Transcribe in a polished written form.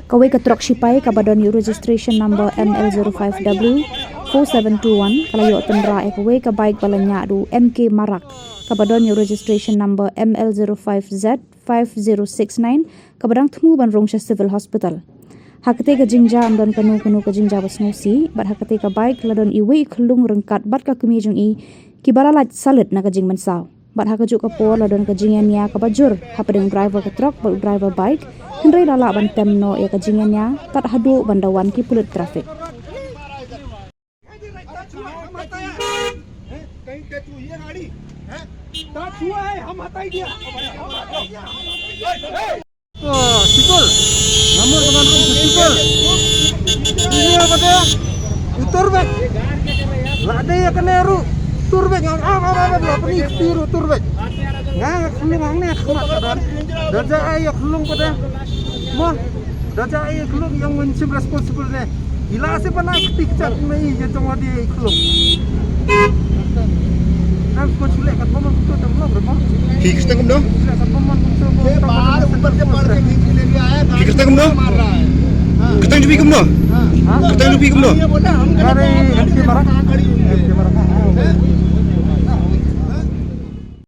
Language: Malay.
Kawai ketrok sipai kabadon yu registration number ML05W 4721 kalayo tendra kawai ka bike balanya du MK Marak kabadon yu registration number ML05Z 5069 kabadang temu banrong sya civil hospital. Hakate ka jingja amdon kanu ka jingja basnusi bat hakate ka bike ladon iwe khulung rengkat bat ka kumijung i kibalalat salit na ka jing mansau. Bat hakajuk ka por ladon ka jingenya ka bajur hapadeng driver ka truck bal driver bike hendrai dala ban temno ya ka jingenya tat hadu bandawan ki pulit trafik. Sikul, namun dengan sikul. Ini apa dia? Turbek. Lade ya keneru. Turbek yang apa lah pening tiru turbek. Nggak kelung nih kemat kadar. Daja ayah kelung pada. Mah, daja ayah kelung yang mencim responsible nih. Gila sih pernah ketik cat nih jadi cuma dia kelung. Nah, kau culek kat mama tu tak mau berapa? Fix tengum dah. Kat mama tu. Fix tengum dah. Ketang lebih kum dah. Ketang lebih kum dah. Dari MK Marak. MK Marak.